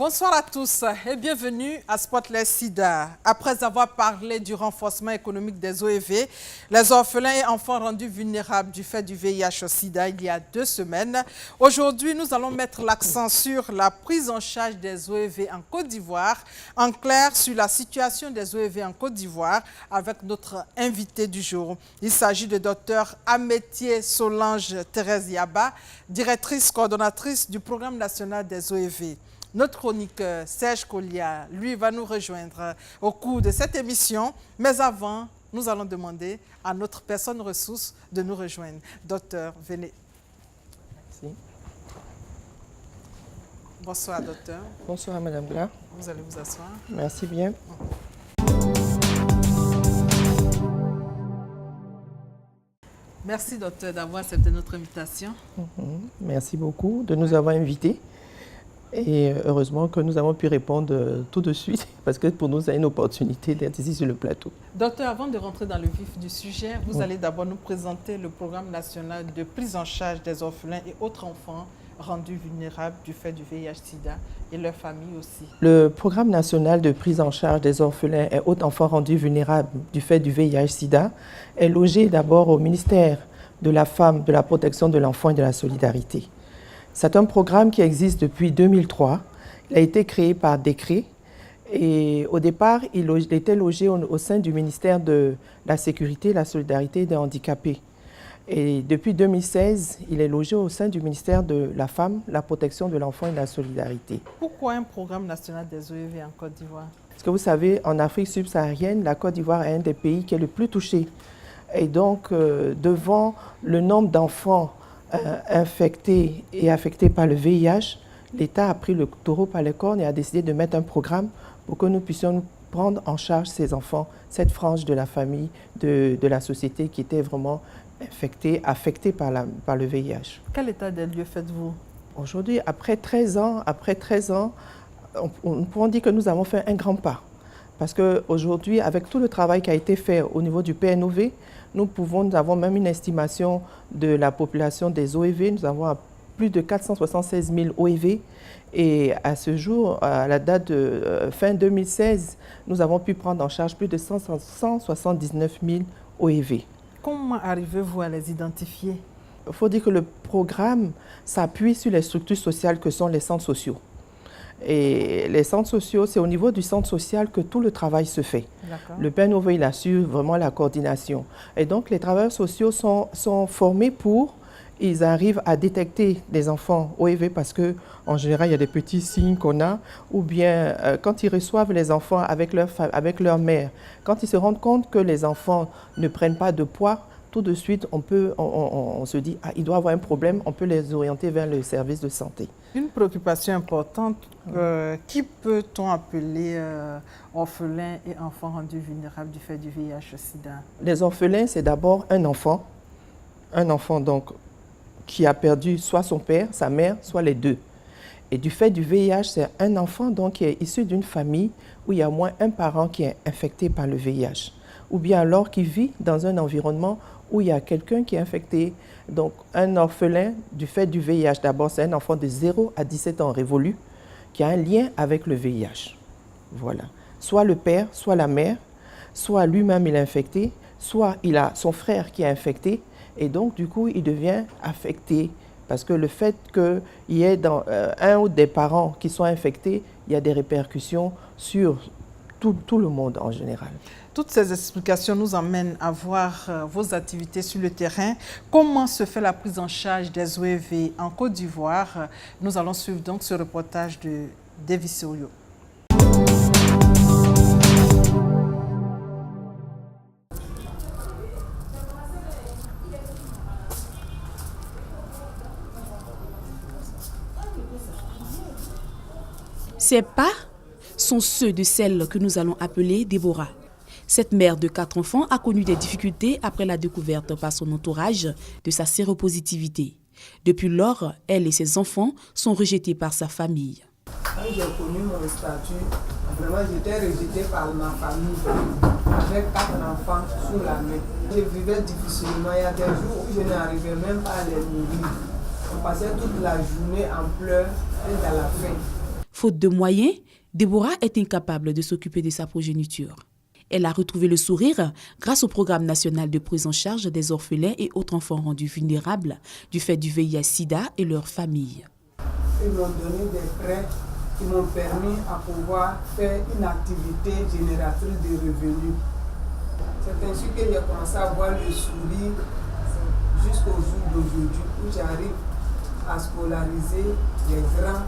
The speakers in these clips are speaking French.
Bonsoir à tous et bienvenue à Spotlight Sida. Après avoir parlé du renforcement économique des OEV, les orphelins et enfants rendus vulnérables du fait du VIH-Sida il y a 2 semaines, aujourd'hui nous allons mettre l'accent sur la prise en charge des OEV en Côte d'Ivoire, en clair sur la situation des OEV en Côte d'Ivoire avec notre invité du jour. Il s'agit de Dr Amétier Solange Thérèse Yaba, directrice coordonnatrice du programme national des OEV. Notre chroniqueur Serge Collia, lui, va nous rejoindre au cours de cette émission. Mais avant, nous allons demander à notre personne ressource de nous rejoindre. Docteur, venez. Merci. Bonsoir, docteur. Bonsoir, Madame Gla. Vous allez vous asseoir. Merci bien. Merci, docteur, d'avoir accepté notre invitation. Merci beaucoup de nous avoir invités. Et heureusement que nous avons pu répondre tout de suite, parce que pour nous, c'est une opportunité d'être ici sur le plateau. Docteur, avant de rentrer dans le vif du sujet, vous allez d'abord nous présenter le programme national de prise en charge des orphelins et autres enfants rendus vulnérables du fait du VIH-Sida et leurs familles aussi. Le programme national de prise en charge des orphelins et autres enfants rendus vulnérables du fait du VIH-Sida est logé d'abord au ministère de la Femme, de la Protection de l'Enfant et de la Solidarité. C'est un programme qui existe depuis 2003. Il a été créé par décret et au départ, il était logé au sein du ministère de la Sécurité, la Solidarité et des handicapés. Et depuis 2016, il est logé au sein du ministère de la Femme, la Protection de l'Enfant et de la Solidarité. Pourquoi un programme national des OEV en Côte d'Ivoire? Parce que vous savez, en Afrique subsaharienne, la Côte d'Ivoire est un des pays qui est le plus touché. Et donc, devant le nombre d'enfants infectés et affectés par le VIH, l'État a pris le taureau par les cornes et a décidé de mettre un programme pour que nous puissions prendre en charge ces enfants, cette frange de la famille, de la société qui était vraiment affectée par le VIH. Quel état des lieux faites-vous? Aujourd'hui, après 13 ans, on peut dire que nous avons fait un grand pas. Parce qu'aujourd'hui, avec tout le travail qui a été fait au niveau du PNOV, nous avons même une estimation de la population des OEV. Nous avons plus de 476 000 OEV. Et à ce jour, à la date de fin 2016, nous avons pu prendre en charge plus de 179 000 OEV. Comment arrivez-vous à les identifier? Il faut dire que le programme s'appuie sur les structures sociales que sont les centres sociaux. Et les centres sociaux, c'est au niveau du centre social que tout le travail se fait. Le PNOV, il assure vraiment la coordination. Et donc, les travailleurs sociaux sont formés ils arrivent à détecter des enfants OEV parce qu'en général, il y a des petits signes qu'on a, ou bien quand ils reçoivent les enfants avec leur mère, quand ils se rendent compte que les enfants ne prennent pas de poids, tout de suite, on se dit, il doit avoir un problème, on peut les orienter vers le service de santé. Une préoccupation importante, qui peut-on appeler orphelins et enfants rendus vulnérables du fait du VIH-Sida? Les orphelins, c'est d'abord un enfant donc, qui a perdu soit son père, sa mère, soit les deux. Et du fait du VIH, c'est un enfant donc, qui est issu d'une famille où il y a au moins un parent qui est infecté par le VIH. Ou bien alors qui vit dans un environnement où il y a quelqu'un qui est infecté. Donc, un orphelin du fait du VIH, d'abord, c'est un enfant de 0 à 17 ans révolu qui a un lien avec le VIH. Voilà. Soit le père, soit la mère, soit lui-même il est infecté, soit il a son frère qui est infecté, et donc, du coup, il devient affecté. Parce que le fait qu'il y ait un ou des parents qui sont infectés, il y a des répercussions sur tout le monde en général. Toutes ces explications nous emmènent à voir vos activités sur le terrain. Comment se fait la prise en charge des OEV en Côte d'Ivoire? Nous allons suivre donc ce reportage de Davis Sorio. Ces pas sont ceux de celle que nous allons appeler Déborah. Cette mère de 4 enfants a connu des difficultés après la découverte par son entourage de sa séropositivité. Depuis lors, elle et ses enfants sont rejetés par sa famille. Quand j'ai connu mon statut, vraiment j'étais rejetée par ma famille avec 4 enfants sous la main. Je vivais difficilement. Il y a des jours où je n'arrivais même pas à les nourrir. On passait toute la journée en pleurs et à la faim. Faute de moyens, Déborah est incapable de s'occuper de sa progéniture. Elle a retrouvé le sourire grâce au programme national de prise en charge des orphelins et autres enfants rendus vulnérables du fait du VIH/SIDA et leurs familles. Ils m'ont donné des prêts qui m'ont permis à pouvoir faire une activité génératrice de revenus. C'est ainsi que j'ai commencé à voir le sourire jusqu'au jour d'aujourd'hui où j'arrive à scolariser les grands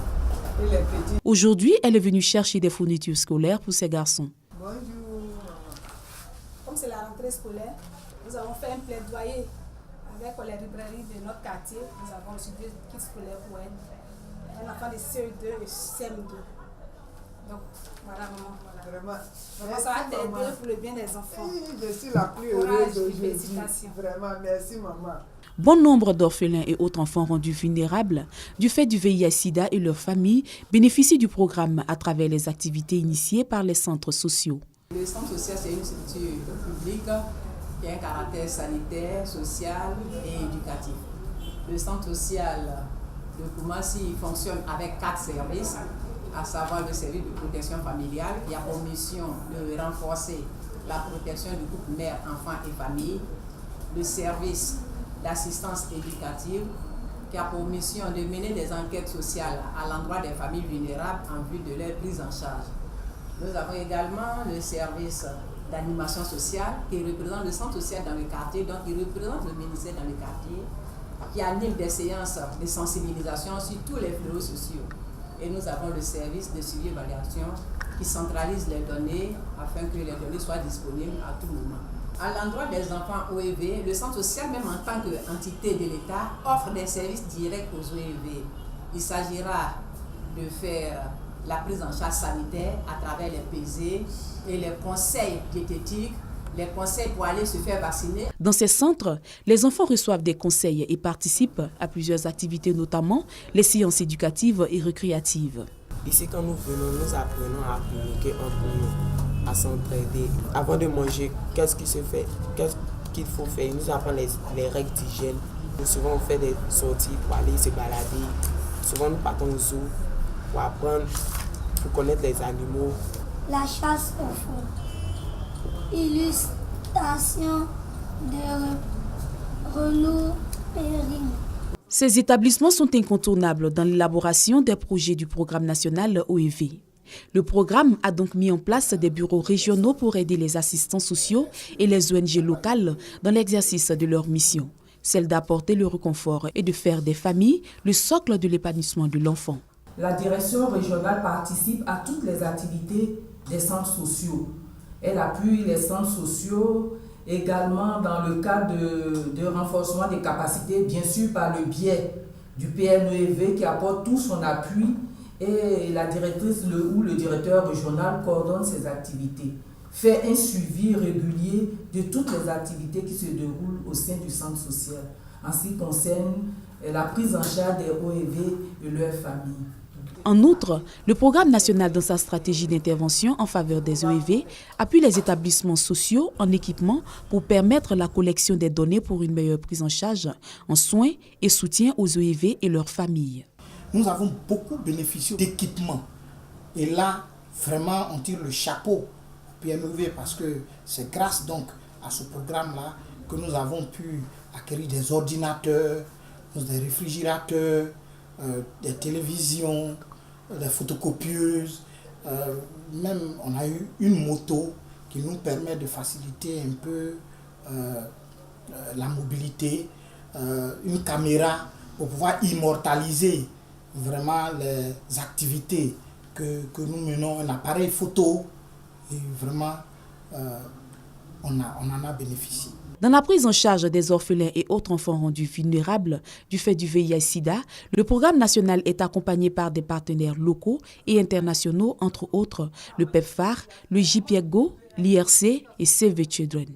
et les petits. Aujourd'hui, elle est venue chercher des fournitures scolaires pour ses garçons. Bonjour. Comme c'est la rentrée scolaire, nous avons fait un plaidoyer avec les librairies de notre quartier. Nous avons reçu 2 kits scolaires pour elle. Un enfant de CE2 et CM2. Donc, voilà, maman. Voilà. Vraiment, ça va t'aider pour le bien des enfants. Je suis la plus heureuse aujourd'hui. Vraiment, merci maman. Bon nombre d'orphelins et autres enfants rendus vulnérables du fait du VIH/SIDA et leurs familles bénéficient du programme à travers les activités initiées par les centres sociaux. Le centre social, c'est une structure publique qui a un caractère sanitaire, social et éducatif. Le centre social de Koumassi fonctionne avec 4 services, à savoir le service de protection familiale qui a pour mission de renforcer la protection du couple mère, enfant et famille, le service d'assistance éducative qui a pour mission de mener des enquêtes sociales à l'endroit des familles vulnérables en vue de leur prise en charge. Nous avons également le service d'animation sociale qui représente le centre social dans le quartier, donc il représente le ministère dans le quartier, qui anime des séances de sensibilisation sur tous les fléaux sociaux. Et nous avons le service de suivi et évaluation qui centralise les données afin que les données soient disponibles à tout moment. À l'endroit des enfants OEV, le centre social, même en tant qu'entité de l'État, offre des services directs aux OEV. Il s'agira de faire la prise en charge sanitaire à travers les PZ et les conseils diététiques, les conseils pour aller se faire vacciner. Dans ces centres, les enfants reçoivent des conseils et participent à plusieurs activités, notamment les séances éducatives et récréatives. Ici, quand nous venons, nous apprenons à communiquer entre nous, à s'entraider. Avant de manger, qu'est-ce qui se fait, qu'est-ce qu'il faut faire. Nous apprenons les règles d'hygiène. Souvent, on fait des sorties pour aller se balader. Souvent, nous partons au zoo pour apprendre, pour connaître les animaux. La chasse au fond. Illustration de Renaud Perrine. Ces établissements sont incontournables dans l'élaboration des projets du programme national OEV. Le programme a donc mis en place des bureaux régionaux pour aider les assistants sociaux et les ONG locales dans l'exercice de leur mission, celle d'apporter le réconfort et de faire des familles le socle de l'épanouissement de l'enfant. La direction régionale participe à toutes les activités des centres sociaux. Elle appuie les centres sociaux également dans le cadre de renforcement des capacités, bien sûr par le biais du PNOEV qui apporte tout son appui et la directrice ou le directeur régional coordonne ces activités. Fait un suivi régulier de toutes les activités qui se déroulent au sein du centre social en ce qui concerne la prise en charge des OEV et leurs familles. En outre, le programme national dans sa stratégie d'intervention en faveur des OEV appuie les établissements sociaux en équipement pour permettre la collection des données pour une meilleure prise en charge en soins et soutien aux OEV et leurs familles. Nous avons beaucoup bénéficié d'équipements. Et là, vraiment, on tire le chapeau au PNOEV parce que c'est grâce donc à ce programme-là que nous avons pu acquérir des ordinateurs, des réfrigérateurs, des télévisions, des photocopieuses, même on a eu une moto qui nous permet de faciliter un peu la mobilité, une caméra pour pouvoir immortaliser vraiment les activités que nous menons, un appareil photo et vraiment on en a bénéficié. Dans la prise en charge des orphelins et autres enfants rendus vulnérables du fait du VIH/SIDA, le programme national est accompagné par des partenaires locaux et internationaux, entre autres le PEPFAR, le JPIEGO, l'IRC et Save the Children.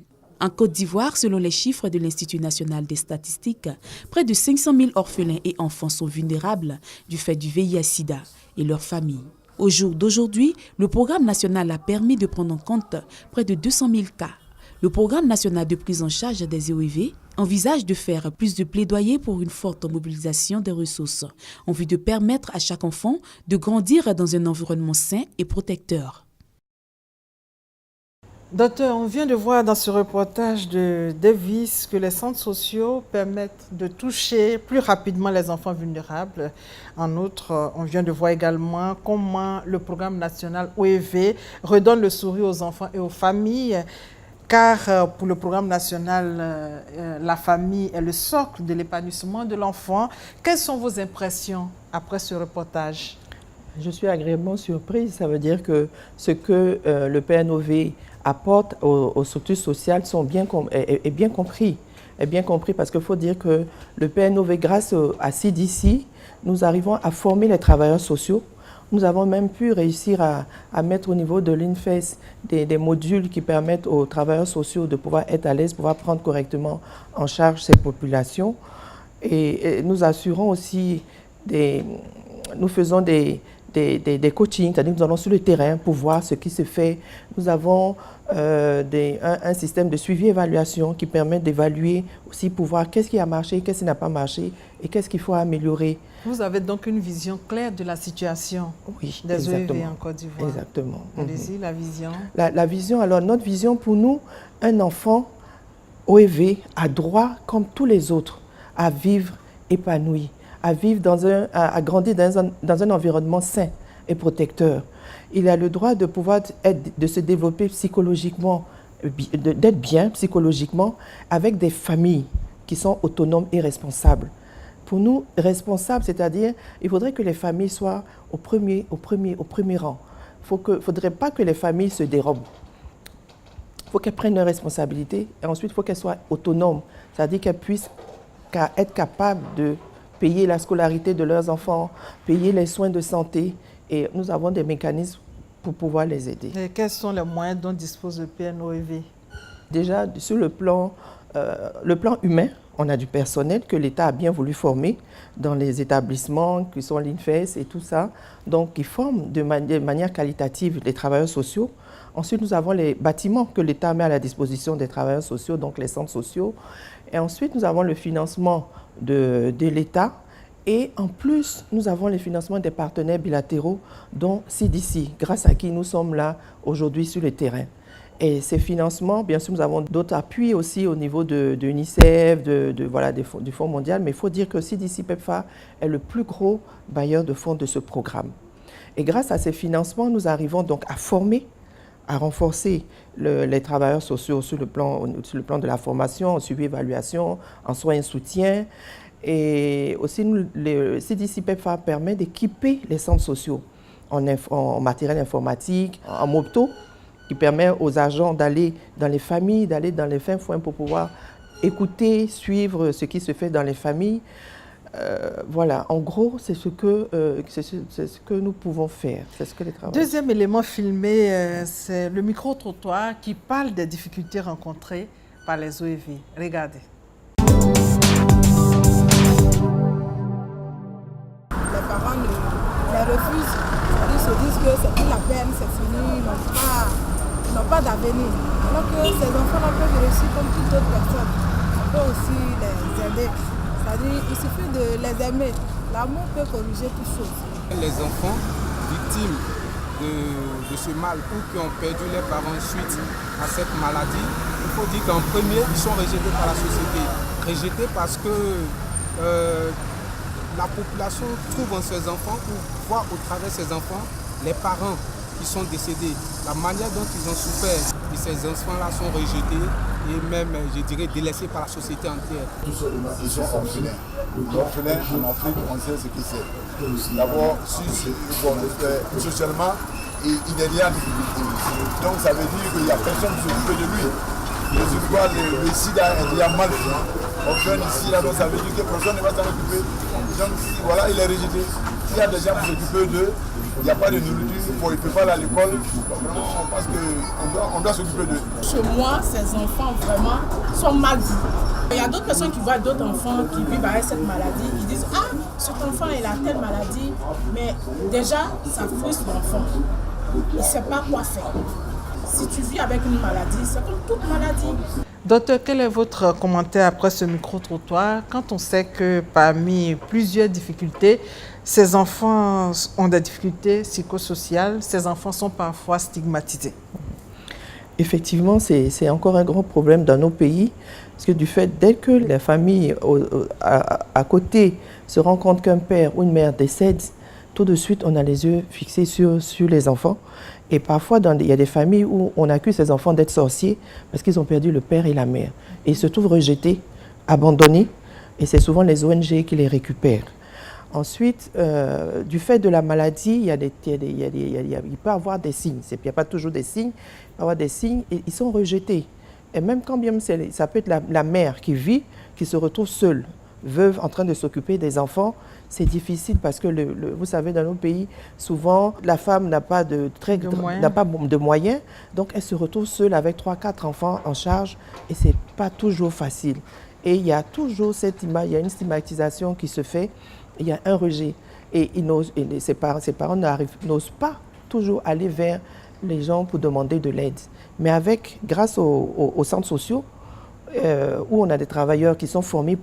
En Côte d'Ivoire, selon les chiffres de l'Institut national des statistiques, près de 500 000 orphelins et enfants sont vulnérables du fait du VIH/SIDA et leurs familles. Au jour d'aujourd'hui, le programme national a permis de prendre en compte près de 200 000 cas. Le programme national de prise en charge des OEV envisage de faire plus de plaidoyer pour une forte mobilisation des ressources, en vue de permettre à chaque enfant de grandir dans un environnement sain et protecteur. Docteur, on vient de voir dans ce reportage de Davis que les centres sociaux permettent de toucher plus rapidement les enfants vulnérables. En outre, on vient de voir également comment le programme national OEV redonne le sourire aux enfants et aux familles. Car pour le programme national, la famille est le socle de l'épanouissement de l'enfant. Quelles sont vos impressions après ce reportage? Je suis agréablement surprise. Ça veut dire que ce que le PNOV apporte aux structures sociales est bien compris. Est bien compris parce qu'il faut dire que le PNOV, grâce à CDC, nous arrivons à former les travailleurs sociaux. Nous avons même pu réussir à mettre au niveau de l'INFES des modules qui permettent aux travailleurs sociaux de pouvoir être à l'aise, pouvoir prendre correctement en charge ces populations. Et nous assurons aussi nous faisons des coachings, c'est-à-dire que nous allons sur le terrain pour voir ce qui se fait. Nous avons un système de suivi-évaluation qui permet d'évaluer aussi pour voir qu'est-ce qui a marché, qu'est-ce qui n'a pas marché et qu'est-ce qu'il faut améliorer. Vous avez donc une vision claire de la situation des OEV en Côte d'Ivoire. Exactement. Allez-y, la vision. La vision, alors notre vision pour nous, un enfant OEV a droit, comme tous les autres, à vivre épanoui, à grandir dans un environnement sain et protecteur. Il a le droit de pouvoir de se développer psychologiquement, d'être bien psychologiquement avec des familles qui sont autonomes et responsables. Pour nous, responsables, c'est-à-dire, il faudrait que les familles soient au premier rang. Il ne faudrait pas que les familles se dérobent. Il faut qu'elles prennent leurs responsabilités et ensuite il faut qu'elles soient autonomes, c'est-à-dire qu'elles puissent être capables de payer la scolarité de leurs enfants, payer les soins de santé et nous avons des mécanismes pour pouvoir les aider. Et quels sont les moyens dont dispose le PNOEV? Déjà, sur le plan humain, on a du personnel que l'État a bien voulu former dans les établissements qui sont l'INFES et tout ça. Donc, ils forment de manière qualitative les travailleurs sociaux. Ensuite, nous avons les bâtiments que l'État met à la disposition des travailleurs sociaux, donc les centres sociaux. Et ensuite, nous avons le financement de l'État. Et en plus, nous avons les financements des partenaires bilatéraux, dont CDC, grâce à qui nous sommes là aujourd'hui sur le terrain. Et ces financements, bien sûr, nous avons d'autres appuis aussi au niveau de l'UNICEF, du Fonds mondial, mais il faut dire que CDC PEPFAR est le plus gros bailleur de fonds de ce programme. Et grâce à ces financements, nous arrivons donc à former, à renforcer les travailleurs sociaux sur le plan de la formation, en suivi-évaluation, en soins et soutien. Et aussi, le CDC PEPFAR permet d'équiper les centres sociaux en matériel informatique, en moto, qui permet aux agents d'aller dans les familles, d'aller dans les fins foins pour pouvoir écouter, suivre ce qui se fait dans les familles. Voilà, en gros, c'est ce que nous pouvons faire. C'est ce que les travailleurs. Deuxième élément filmé, c'est le micro-trottoir qui parle des difficultés rencontrées par les OEV. Regardez. Les parents les refusent. Ils se disent que c'est plus la peine, c'est fini, ils n'ont pas d'avenir. Alors que ces enfants-là peuvent réussir comme toute autre personne. On peut aussi les aider. C'est-à-dire il suffit de les aimer. L'amour peut corriger toutes choses. Les enfants victimes de ce mal ou qui ont perdu leurs parents suite à cette maladie, il faut dire qu'en premier, ils sont rejetés par la société. Rejetés parce que la population trouve en ces enfants ou voit au travers de ces enfants les parents qui sont décédés, la manière dont ils ont souffert. Et ces enfants-là sont rejetés et même, je dirais, délaissés par la société entière. Ils sont orphelins. L'orphelin en Afrique, on sait ce que c'est. D'abord, socialement, il est lié à difficulté. Donc ça veut dire qu'il n'y a personne qui s'occupe de lui. Résultat, le sida est déjà mal fait. Orphelin ici, là, donc ça veut dire que personne ne va s'en occuper. Donc voilà, il est rejeté. S'il y a des gens qui s'occupent d'eux, il n'y a pas de nourriture, il ne peut pas aller à l'école. Vraiment, on pense qu'on doit s'occuper d'eux. Chez moi, ces enfants vraiment sont mal vus. Il y a d'autres personnes qui voient d'autres enfants qui vivent avec cette maladie. Ils disent « Ah, cet enfant, il a telle maladie. » Mais déjà, ça frustre l'enfant. Il ne sait pas quoi faire. Si tu vis avec une maladie, c'est comme toute maladie. Docteur, quel est votre commentaire après ce micro-trottoir quand on sait que parmi plusieurs difficultés, ces enfants ont des difficultés psychosociales, ces enfants sont parfois stigmatisés? Effectivement, c'est encore un grand problème dans nos pays, parce que du fait, dès que les familles à côté se rendent compte qu'un père ou une mère décède, tout de suite, on a les yeux fixés sur les enfants. Et parfois, il y a des familles où on accuse ces enfants d'être sorciers parce qu'ils ont perdu le père et la mère. Et ils se trouvent rejetés, abandonnés, et c'est souvent les ONG qui les récupèrent. Ensuite, du fait de la maladie, il peut y avoir des signes. Il n'y a pas toujours des signes, il peut y avoir des signes et ils sont rejetés. Et même quand bien ça peut être la mère qui vit, qui se retrouve seule, veuve en train de s'occuper des enfants, c'est difficile parce que, vous savez, dans nos pays, souvent, la femme n'a pas de moyens, donc elle se retrouve seule avec 3-4 enfants en charge et ce n'est pas toujours facile. Et il y a toujours il y a une stigmatisation qui se fait, il y a un rejet. Et ses parents n'osent pas toujours aller vers les gens pour demander de l'aide. Mais grâce aux centres sociaux, où on a des travailleurs qui sont formés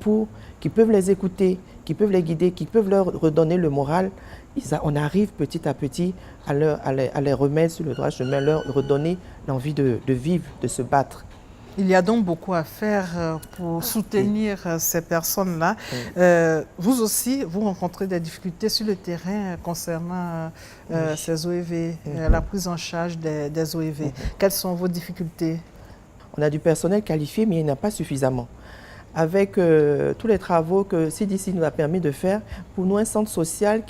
qui peuvent les écouter, qui peuvent les guider, qui peuvent leur redonner le moral, on arrive petit à petit à les remettre sur le droit chemin, leur redonner l'envie de vivre, de se battre. Il y a donc beaucoup à faire pour soutenir ces personnes-là. Vous aussi, vous rencontrez des difficultés sur le terrain concernant ces OEV, la prise en charge des OEV. Quelles sont vos difficultés? On a du personnel qualifié, mais il n'y en a pas suffisamment. Avec tous les travaux que CDC nous a permis de faire, pour nous, un centre social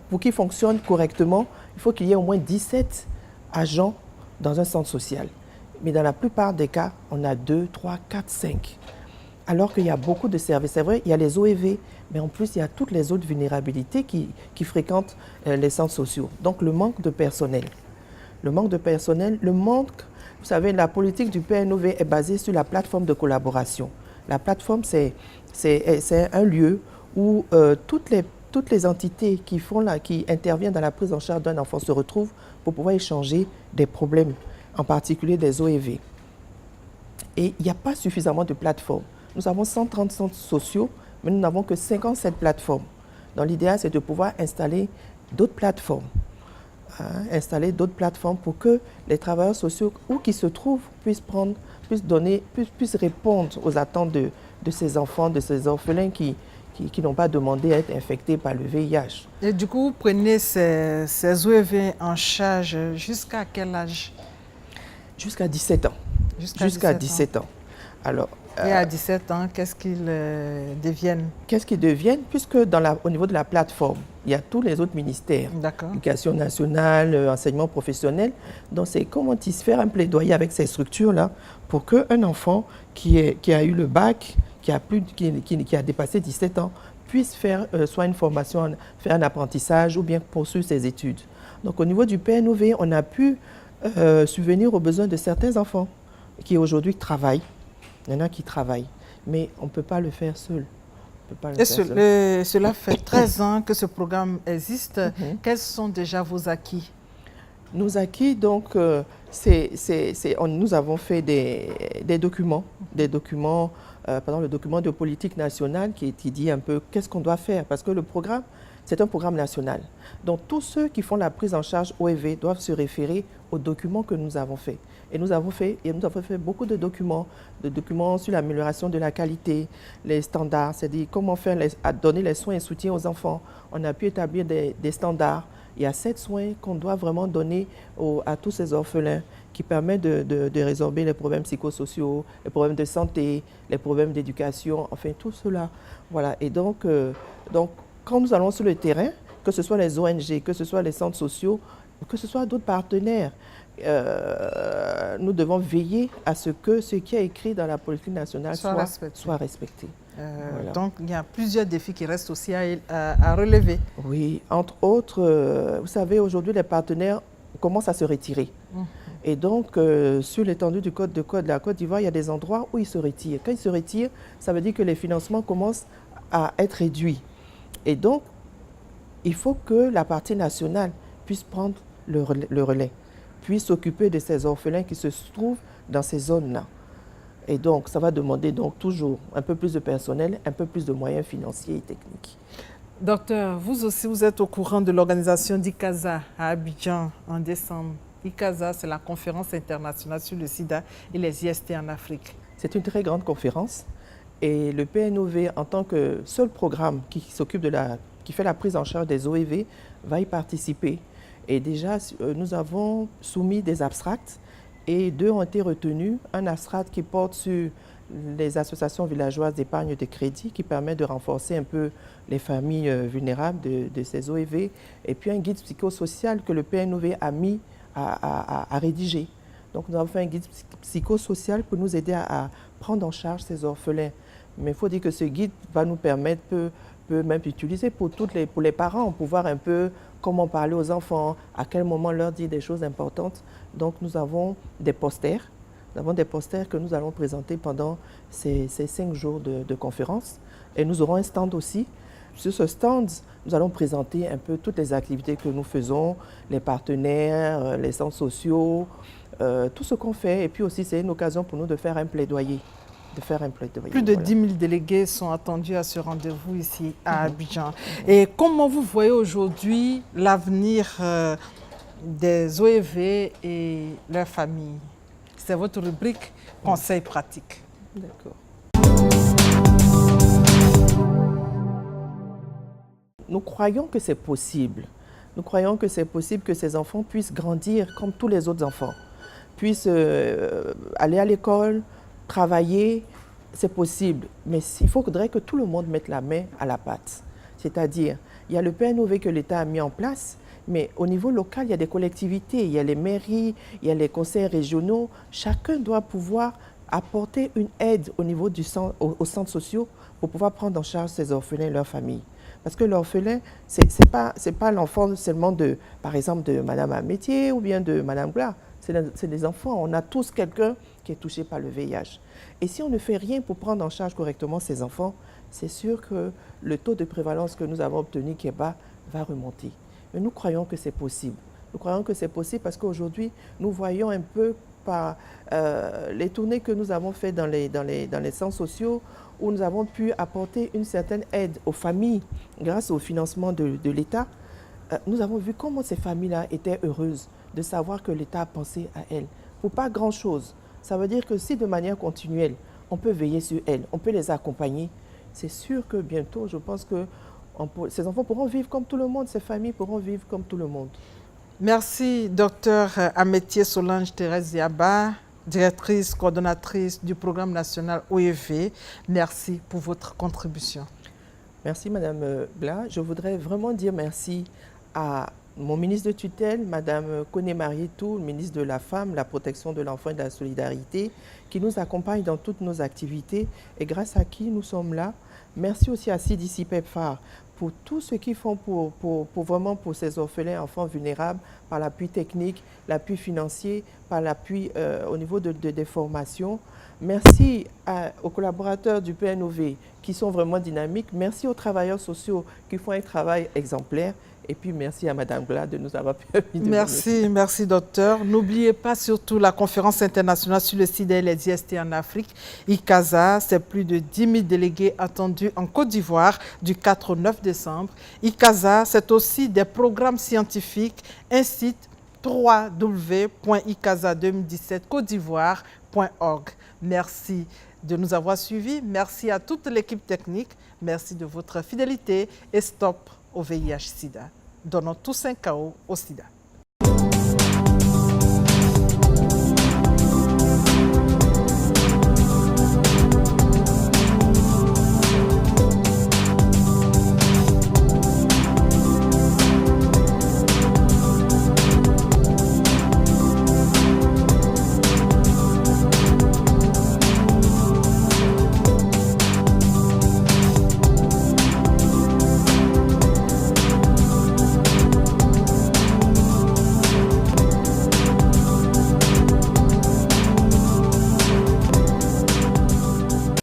pour qu'il fonctionne correctement, il faut qu'il y ait au moins 17 agents dans un centre social. Mais dans la plupart des cas, on a 2, 3, 4, 5. Alors qu'il y a beaucoup de services. C'est vrai, il y a les OEV, mais en plus, il y a toutes les autres vulnérabilités qui fréquentent les centres sociaux. Donc, le manque de personnel. Vous savez, la politique du PNOV est basée sur la plateforme de collaboration. La plateforme, c'est un lieu où toutes les entités qui interviennent dans la prise en charge d'un enfant se retrouvent pour pouvoir échanger des problèmes, en particulier des OEV. Et il n'y a pas suffisamment de plateformes. Nous avons 130 centres sociaux, mais nous n'avons que 57 plateformes. Donc l'idéal, c'est de pouvoir installer d'autres plateformes. Pour que les travailleurs sociaux, où qu'ils se trouvent, puissent répondre aux attentes de ces enfants, de ces orphelins qui n'ont pas demandé à être infectés par le VIH. Et du coup, vous prenez ces OEV en charge jusqu'à quel âge? Jusqu'à 17 ans. Jusqu'à 17 ans. Alors, et à 17 ans, qu'est-ce qu'ils deviennent? Qu'est-ce qu'ils deviennent? Puisque au niveau de la plateforme, il y a tous les autres ministères. Éducation nationale, enseignement professionnel. Donc, c'est comment faire un plaidoyer avec ces structures-là pour qu'un enfant qui a eu le bac, qui a dépassé 17 ans, puisse faire soit une formation, faire un apprentissage ou bien poursuivre ses études. Donc, au niveau du PNOV, on a pu subvenir aux besoins de certains enfants qui aujourd'hui travaillent. Il y en a qui travaillent, mais on ne peut pas le faire seul. Cela fait 13 ans que ce programme existe. Quels sont déjà vos acquis? Nos acquis, donc, nous avons fait des documents, par exemple le document de politique nationale qui dit un peu qu'est-ce qu'on doit faire, parce que le programme, c'est un programme national. Donc, tous ceux qui font la prise en charge OEV doivent se référer aux documents que nous avons faits. Et nous avons fait beaucoup de documents sur l'amélioration de la qualité, les standards, c'est-à-dire comment donner les soins et soutien aux enfants. On a pu établir des standards. Il y a 7 soins qu'on doit vraiment donner à tous ces orphelins qui permettent de résorber les problèmes psychosociaux, les problèmes de santé, les problèmes d'éducation, enfin tout cela. Voilà. Et donc, quand nous allons sur le terrain, que ce soit les ONG, que ce soit les centres sociaux, que ce soit d'autres partenaires, nous devons veiller à ce que ce qui est écrit dans la politique nationale soit respecté. Voilà. Donc, il y a plusieurs défis qui restent aussi à relever. Oui, entre autres, vous savez, aujourd'hui, les partenaires commencent à se retirer. Et donc, sur l'étendue de la Côte d'Ivoire, il y a des endroits où ils se retirent. Quand ils se retirent, ça veut dire que les financements commencent à être réduits. Et donc, il faut que la partie nationale puisse prendre le relais, puisse s'occuper de ces orphelins qui se trouvent dans ces zones-là. Et donc, ça va demander donc toujours un peu plus de personnel, un peu plus de moyens financiers et techniques. Docteur, vous aussi, vous êtes au courant de l'organisation d'ICASA à Abidjan en décembre. ICASA, c'est la conférence internationale sur le sida et les IST en Afrique. C'est une très grande conférence et le PNOV, en tant que seul programme qui fait la prise en charge des OEV, va y participer. Et déjà, nous avons soumis des abstracts et 2 ont été retenus. Un abstract qui porte sur les associations villageoises d'épargne de crédit qui permet de renforcer un peu les familles vulnérables de ces OEV et puis un guide psychosocial que le PNOV a mis à rédiger. Donc nous avons fait un guide psychosocial pour nous aider à prendre en charge ces orphelins. Mais il faut dire que ce guide va nous permettre, peut même être utilisé pour les parents, pour voir un peu comment parler aux enfants, à quel moment leur dire des choses importantes. Donc nous avons des posters. Nous avons des posters que nous allons présenter pendant ces 5 jours de conférence. Et nous aurons un stand aussi. Sur ce stand, nous allons présenter un peu toutes les activités que nous faisons, les partenaires, les centres sociaux, tout ce qu'on fait. Et puis aussi, c'est une occasion pour nous de faire un plaidoyer. Plus de 10 000 délégués sont attendus à ce rendez-vous ici à Abidjan. Et comment vous voyez aujourd'hui l'avenir des OEV et leurs familles? C'est votre rubrique conseils pratiques. D'accord. Nous croyons que c'est possible. Nous croyons que c'est possible que ces enfants puissent grandir comme tous les autres enfants, puissent aller à l'école, travailler, c'est possible. Mais il faudrait que tout le monde mette la main à la pâte. C'est-à-dire, il y a le PNOV que l'État a mis en place, mais au niveau local, il y a des collectivités, il y a les mairies, il y a les conseils régionaux. Chacun doit pouvoir apporter une aide au niveau aux centres sociaux pour pouvoir prendre en charge ces orphelins et leurs familles. Parce que l'orphelin, ce n'est pas l'enfant seulement par exemple, de Madame Amétier ou bien de Madame Gla. C'est des enfants. On a tous quelqu'un qui est touché par le VIH. Et si on ne fait rien pour prendre en charge correctement ces enfants, c'est sûr que le taux de prévalence que nous avons obtenu, qui est bas, va remonter. Mais nous croyons que c'est possible. Nous croyons que c'est possible parce qu'aujourd'hui, nous voyons un peu par les tournées que nous avons faites dans les centres sociaux, où nous avons pu apporter une certaine aide aux familles grâce au financement de l'État. Nous avons vu comment ces familles-là étaient heureuses de savoir que l'État a pensé à elles. Pour pas grand-chose. Ça veut dire que si de manière continuelle, on peut veiller sur elles, on peut les accompagner, c'est sûr que bientôt, je pense que ces enfants pourront vivre comme tout le monde, ces familles pourront vivre comme tout le monde. Merci, Dr Amétier Solange Thérèse Diaba, directrice, coordonnatrice du programme national OEV. Merci pour votre contribution. Merci, Madame Bla. Je voudrais vraiment dire merci à mon ministre de tutelle, Madame Koné Marietou, ministre de la Femme, la protection de l'enfant et de la solidarité, qui nous accompagne dans toutes nos activités et grâce à qui nous sommes là. Merci aussi à CDC PEPFAR pour tout ce qu'ils font pour ces orphelins, enfants vulnérables, par l'appui technique, l'appui financier, par l'appui au niveau des formations. Merci aux collaborateurs du PNOV qui sont vraiment dynamiques. Merci aux travailleurs sociaux qui font un travail exemplaire. Et puis merci à Madame Gla de nous avoir permis de venir. Merci docteur. N'oubliez pas surtout la conférence internationale sur le sida et les IST en Afrique, ICASA. C'est plus de 10 000 délégués attendus en Côte d'Ivoire du 4 au 9 décembre. ICASA, c'est aussi des programmes scientifiques, un site www.icasa2017côtedivoire.org. Merci de nous avoir suivis. Merci à toute l'équipe technique. Merci de votre fidélité et stop au VIH-Sida. Donnons tous un chaos au sida.